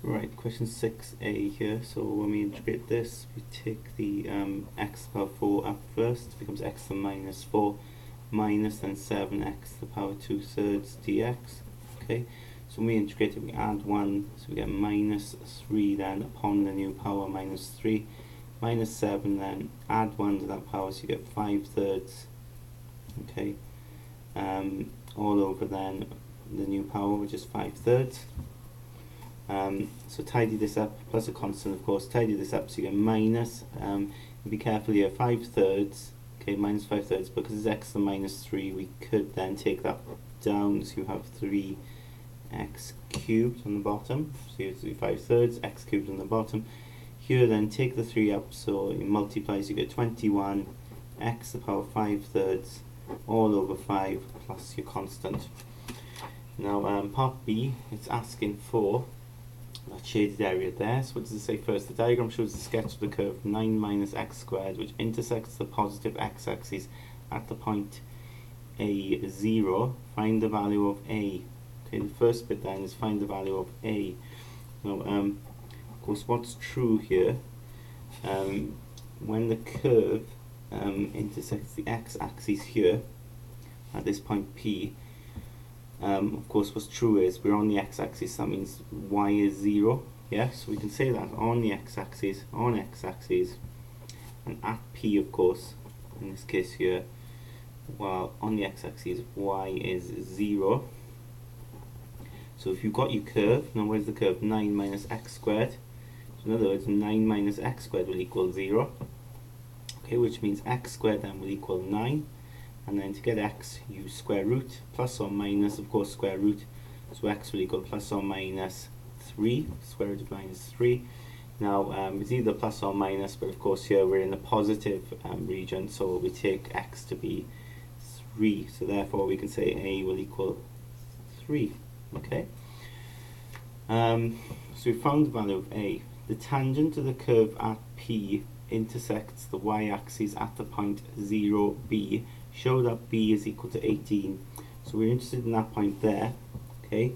Right, question 6a here. So when we integrate this, we take the x to the power 4 up first. It becomes x to the minus 4 minus then 7x to the power 2/3 dx. Okay, so when we integrate it, we add 1, so we get minus 3 then upon the new power minus 3 minus 7, then add 1 to that power, so you get 5/3. Okay, all over then the new power, which is 5/3. So tidy this up, plus a constant of course, tidy this up so you get minus, be careful here, 5/3, okay, minus 5/3, because it's x to the minus 3, we could then take that down, so you have 3x cubed on the bottom, so you have to do 5/3, x cubed on the bottom. Here then take the 3 up, so it multiplies, you get 21, x to the power 5/3, all over 5, plus your constant. Now part B, it's asking for that shaded area there. So what does it say first? The diagram shows the sketch of the curve 9 minus x squared, which intersects the positive x-axis at the point A0. Find the value of A. Okay, the first bit then is find the value of A. Now, of course, what's true here, when the curve intersects the x-axis here, at this point P, of course what's true is we're on the x-axis, that means y is 0, yeah, so we can say that on the x-axis, and at P, of course, in this case here, while on the x-axis y is 0. So if you've got your curve, now where's the curve? 9 minus x squared, so in other words 9 minus x squared will equal 0, okay, which means x squared then will equal 9. And then to get x, use square root, plus or minus, of course, square root. So x will equal plus or minus 3, square root of minus 3. Now, it's either plus or minus, but of course here we're in the positive region, so we take x to be 3. So therefore we can say a will equal 3, okay? So we found the value of a. The tangent to the curve at P intersects the y-axis at the point 0b. Show that b is equal to 18. So we're interested in that point there, okay?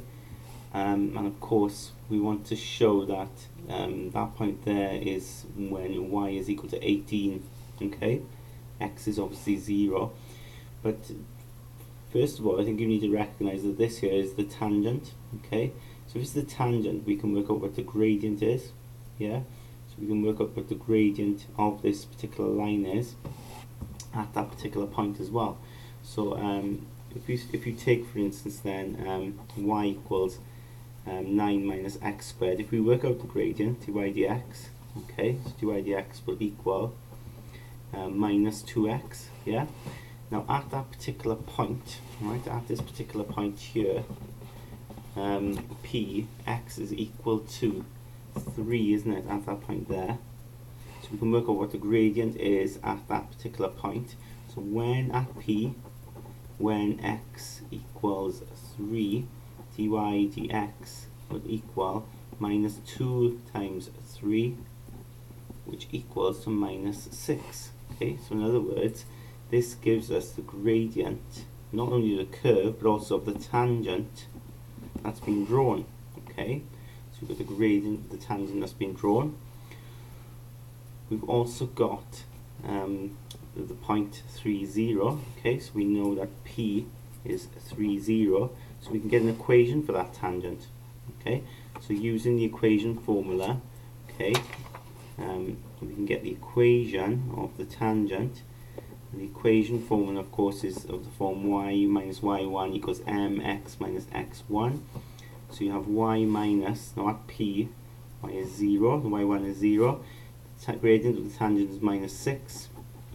And of course we want to show that that point there is when y is equal to 18, okay? X is obviously 0. But first of all, I think you need to recognize that this here is the tangent, okay? So if it's the tangent, we can work out what the gradient is, yeah? So we can work out what the gradient of this particular line is at that particular point as well. So if you take, for instance, then y equals 9 minus x squared, if we work out the gradient, dy dx, okay, so dy dx will equal minus 2x, yeah? Now at that particular point, right, at this particular point here, p, x is equal to 3, isn't it, at that point there? So we can work out what the gradient is at that particular point. So when at P, when x equals 3, dy dx would equal minus 2 times 3, which equals to minus 6. Okay, so in other words, this gives us the gradient, not only the curve, but also of the tangent that's been drawn. Okay, so we've got the gradient, the tangent that's been drawn. We've also got the point 30, okay, so we know that P is 30, so we can get an equation for that tangent, okay, so using the equation formula, okay, we can get the equation of the tangent. And the equation formula, of course, is of the form y minus y1 equals mx minus x1, so you have y minus, now at P, y is 0, the y1 is 0, gradient of the tangent is minus 6,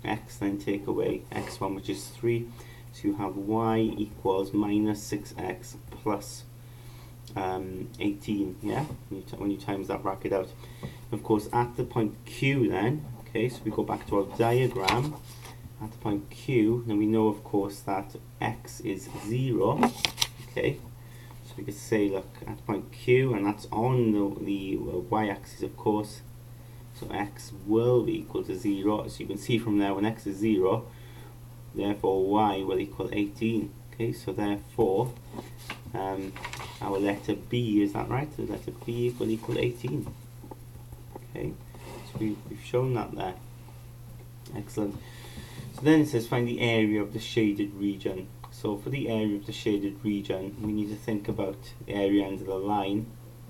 x, then take away x1, which is 3, so you have y equals minus 6x plus 18, yeah, when you times that bracket out. Of course, at the point Q then, okay, so we go back to our diagram, at the point Q, then we know, of course, that x is 0, okay, so we could say, look, at the point Q, and that's on the y-axis, of course, so x will be equal to 0. So you can see from there, when x is 0, therefore y will equal 18. Okay, so therefore our letter B, is that right? The letter B will equal 18. Okay, so we've shown that there. Excellent. So then it says find the area of the shaded region. So for the area of the shaded region, we need to think about the area under the line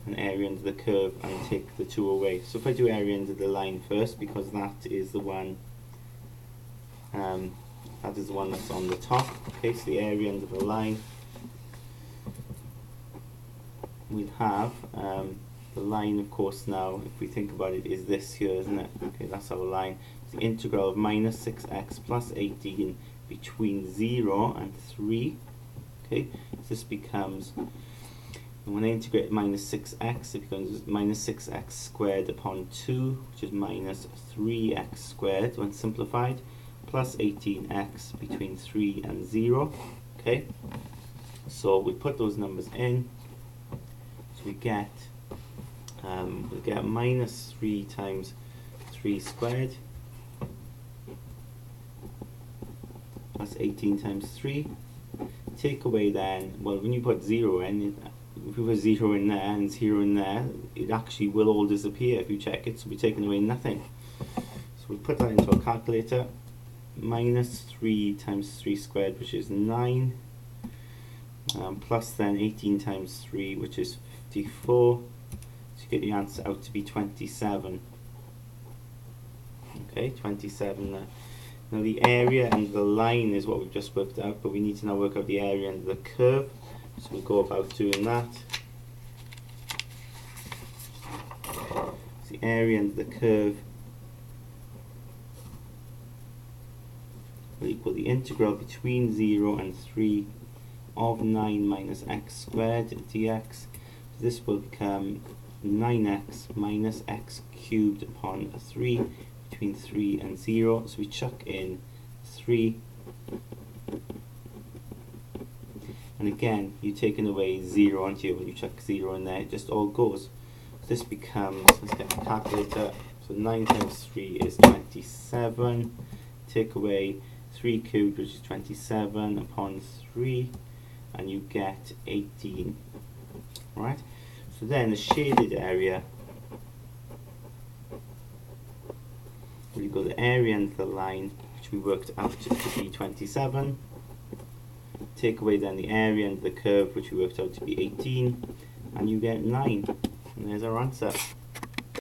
and area under the curve and take the two away. So if I do area under the line first, because that is the one that's on the top. Okay, so the area under the line, we'll have the line, of course, now if we think about it, is this here, isn't it? Okay, that's our line. It's the integral of minus 6x plus 18 between 0 and 3. Okay, so this becomes, and when I integrate minus 6x, it becomes minus 6x squared upon 2, which is minus 3x squared when simplified, plus 18x between 3 and 0. Okay, so we put those numbers in, so we get we'll get minus 3 times 3 squared plus 18 times 3. Take away then, well, when you put 0 in, if we put 0 in there and 0 in there, it actually will all disappear if you check it, so we're taking away nothing. So we'll put that into a calculator. Minus 3 times 3 squared, which is 9, plus then 18 times 3, which is 54. So you get the answer out to be 27. Okay, 27 there. Now the area and the line is what we've just worked out, but we need to now work out the area and the curve. So we'll go about doing that. So the area and the curve will equal the integral between 0 and 3 of 9 minus x squared dx. So this will become 9x minus x cubed upon 3 between 3 and 0. So we chuck in 3, and again you're taking away 0, aren't you? When you chuck 0 in there, it just all goes. So this becomes, let's get the calculator, so 9 times 3 is 27, take away 3 cubed, which is 27 upon 3, and you get 18. Right? So then the shaded area, well, you've got the area under the line, which we worked out to be 27. Take away then the area under the curve, which we worked out to be 18, and you get 9. And there's our answer.